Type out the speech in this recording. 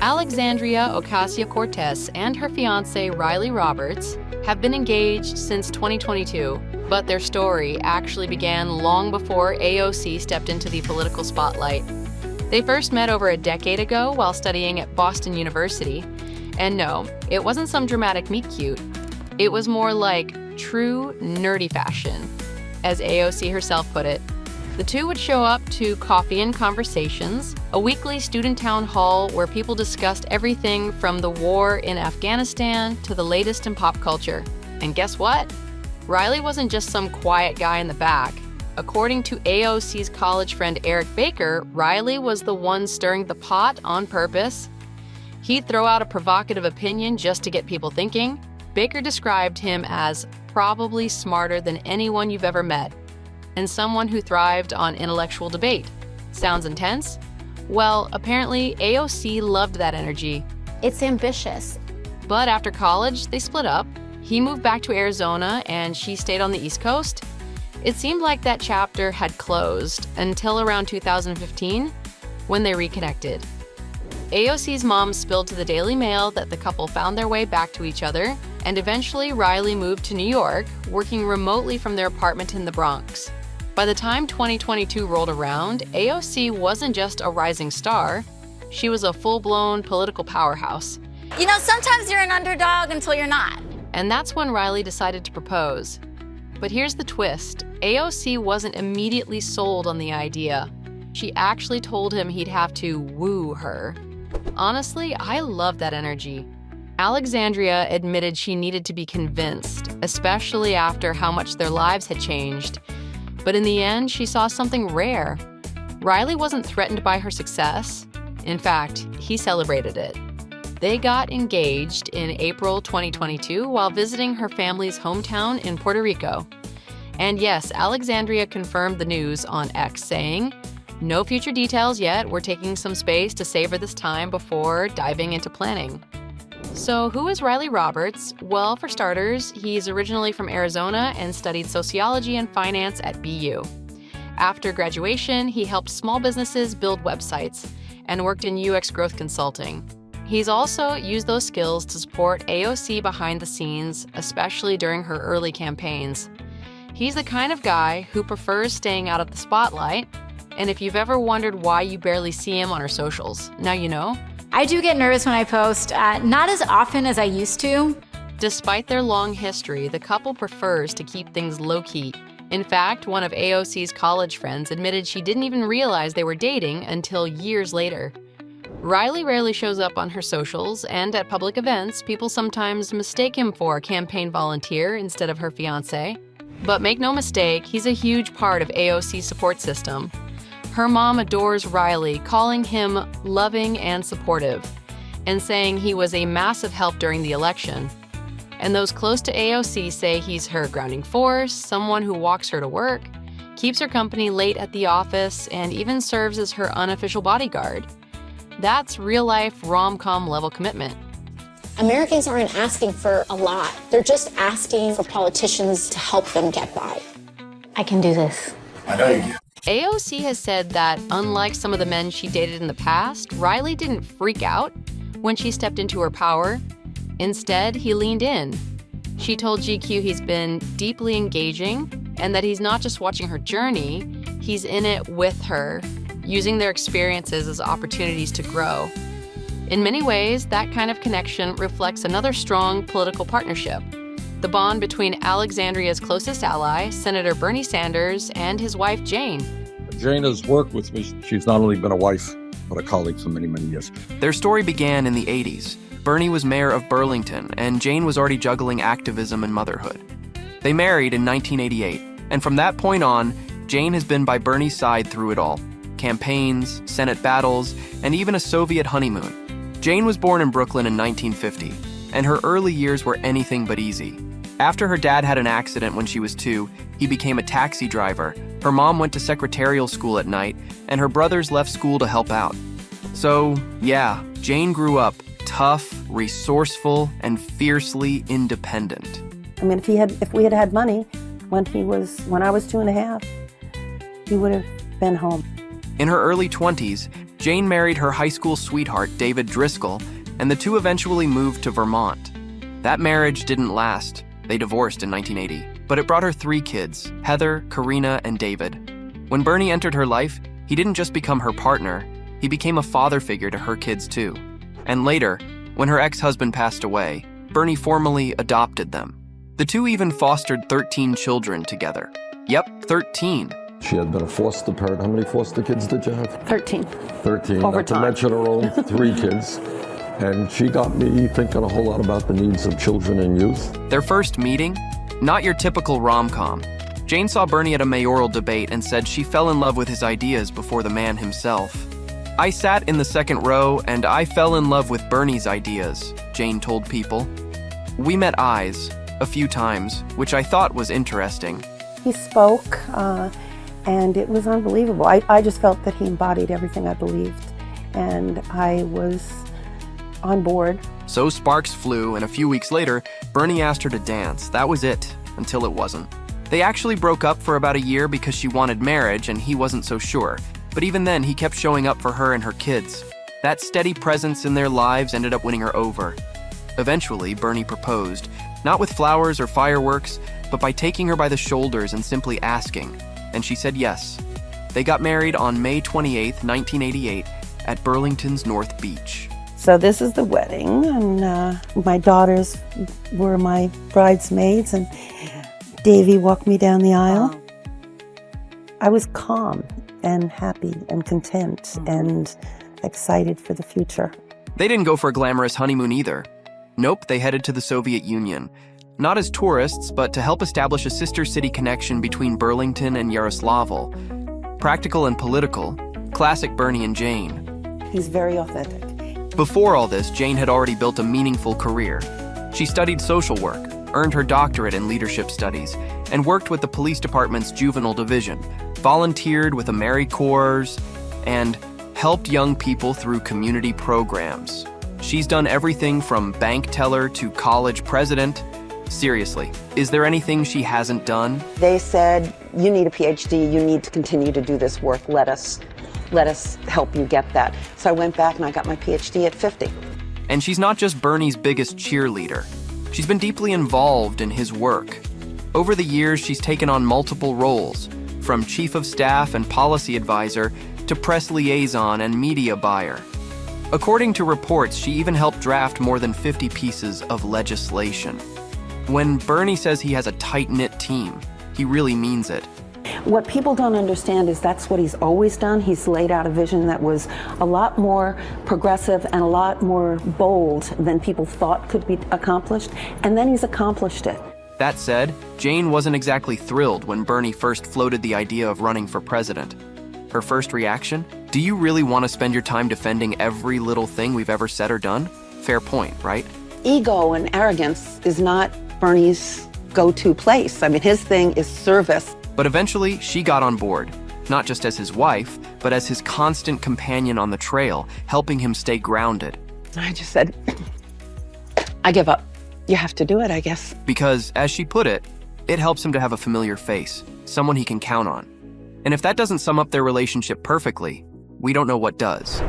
Alexandria Ocasio-Cortez and her fiancé, Riley Roberts, have been engaged since 2022, but their story actually began long before AOC stepped into the political spotlight. They first met over a decade ago while studying at Boston University. And no, it wasn't some dramatic meet-cute. It was more like true nerdy fashion, as AOC herself put it. The two would show up to Coffee and Conversations, a weekly student town hall where people discussed everything from the war in Afghanistan to the latest in pop culture. And guess what? Riley wasn't just some quiet guy in the back. According to AOC's college friend Eric Baker, Riley was the one stirring the pot on purpose. He'd throw out a provocative opinion just to get people thinking. Baker described him as probably smarter than anyone you've ever met, and someone who thrived on intellectual debate. Sounds intense? Well, apparently AOC loved that energy. It's ambitious. But after college, they split up. He moved back to Arizona and she stayed on the East Coast. It seemed like that chapter had closed until around 2015, when they reconnected. AOC's mom spilled to the Daily Mail that the couple found their way back to each other, and eventually Riley moved to New York, working remotely from their apartment in the Bronx. By the time 2022 rolled around, AOC wasn't just a rising star, she was a full-blown political powerhouse. You know, sometimes you're an underdog until you're not. And that's when Riley decided to propose. But here's the twist. AOC wasn't immediately sold on the idea. She actually told him he'd have to woo her. Honestly, I love that energy. Alexandria admitted she needed to be convinced, especially after how much their lives had changed. But in the end, she saw something rare. Riley wasn't threatened by her success. In fact, he celebrated it. They got engaged in April 2022 while visiting her family's hometown in Puerto Rico. And yes, Alexandria confirmed the news on X, saying, "No future details yet. We're taking some space to savor this time before diving into planning." So who is Riley Roberts? Well, for starters, he's originally from Arizona and studied sociology and finance at BU. After graduation, he helped small businesses build websites and worked in UX growth consulting. He's also used those skills to support AOC behind the scenes, especially during her early campaigns. He's the kind of guy who prefers staying out of the spotlight, and if you've ever wondered why you barely see him on her socials, now you know. I do get nervous when I post, not as often as I used to. Despite their long history, the couple prefers to keep things low-key. In fact, one of AOC's college friends admitted she didn't even realize they were dating until years later. Riley rarely shows up on her socials, and at public events, people sometimes mistake him for a campaign volunteer instead of her fiancé. But make no mistake, he's a huge part of AOC's support system. Her mom adores Riley, calling him loving and supportive, and saying he was a massive help during the election. And those close to AOC say he's her grounding force, someone who walks her to work, keeps her company late at the office, and even serves as her unofficial bodyguard. That's real-life rom-com level commitment. Americans aren't asking for a lot. They're just asking for politicians to help them get by. I can do this. I know you can. AOC has said that, unlike some of the men she dated in the past, Riley didn't freak out when she stepped into her power. Instead, he leaned in. She told GQ he's been deeply engaging and that he's not just watching her journey, he's in it with her, using their experiences as opportunities to grow. In many ways, that kind of connection reflects another strong political partnership, the bond between Alexandria's closest ally, Senator Bernie Sanders, and his wife, Jane. Jane has worked with me. She's not only been a wife, but a colleague for many, many years. Their story began in the 80s. Bernie was mayor of Burlington, and Jane was already juggling activism and motherhood. They married in 1988, and from that point on, Jane has been by Bernie's side through it all. Campaigns, Senate battles, and even a Soviet honeymoon. Jane was born in Brooklyn in 1950, and her early years were anything but easy. After her dad had an accident when she was 2, he became a taxi driver. Her mom went to secretarial school at night, and her brothers left school to help out. So, yeah, Jane grew up tough, resourceful, and fiercely independent. I mean, if we had had money when I was 2.5, he would have been home. In her early 20s, Jane married her high school sweetheart, David Driscoll, and the two eventually moved to Vermont. That marriage didn't last. They divorced in 1980, but it brought her 3 kids, Heather, Karina, and David. When Bernie entered her life, he didn't just become her partner, he became a father figure to her kids too. And later, when her ex-husband passed away, Bernie formally adopted them. The two even fostered 13 children together. Yep, 13. She had been a foster parent. How many foster kids did you have? 13. 13. Over Not to time. mention her own 3 kids. And she got me thinking a whole lot about the needs of children and youth. Their first meeting? Not your typical rom-com. Jane saw Bernie at a mayoral debate and said she fell in love with his ideas before the man himself. "I sat in the second row and I fell in love with Bernie's ideas," Jane told People. "We met eyes a few times, which I thought was interesting." He spoke, and it was unbelievable. I just felt that he embodied everything I believed, and I was on board. So sparks flew, and a few weeks later, Bernie asked her to dance. That was it, until it wasn't. They actually broke up for about a year because she wanted marriage and he wasn't so sure. But even then, he kept showing up for her and her kids. That steady presence in their lives ended up winning her over. Eventually, Bernie proposed, not with flowers or fireworks, but by taking her by the shoulders and simply asking. And she said yes. They got married on May 28, 1988, at Burlington's North Beach. So this is the wedding, and my daughters were my bridesmaids, and Davy walked me down the aisle. I was calm and happy and content and excited for the future. They didn't go for a glamorous honeymoon either. Nope, they headed to the Soviet Union. Not as tourists, but to help establish a sister city connection between Burlington and Yaroslavl. Practical and political, classic Bernie and Jane. He's very authentic. Before all this, Jane had already built a meaningful career. She studied social work, earned her doctorate in leadership studies, and worked with the police department's juvenile division, volunteered with AmeriCorps, and helped young people through community programs. She's done everything from bank teller to college president. Seriously, is there anything she hasn't done? They said, you need a PhD, you need to continue to do this work, let us help you get that. So I went back and I got my PhD at 50. And she's not just Bernie's biggest cheerleader. She's been deeply involved in his work. Over the years, she's taken on multiple roles, from chief of staff and policy advisor to press liaison and media buyer. According to reports, she even helped draft more than 50 pieces of legislation. When Bernie says he has a tight-knit team, he really means it. What people don't understand is that's what he's always done. He's laid out a vision that was a lot more progressive and a lot more bold than people thought could be accomplished, and then he's accomplished it. That said, Jane wasn't exactly thrilled when Bernie first floated the idea of running for president. Her first reaction? Do you really want to spend your time defending every little thing we've ever said or done? Fair point, right? Ego and arrogance is not Bernie's go-to place. I mean, his thing is service. But eventually, she got on board, not just as his wife, but as his constant companion on the trail, helping him stay grounded. I just said, I give up. You have to do it, I guess. Because, as she put it, it helps him to have a familiar face, someone he can count on. And if that doesn't sum up their relationship perfectly, we don't know what does.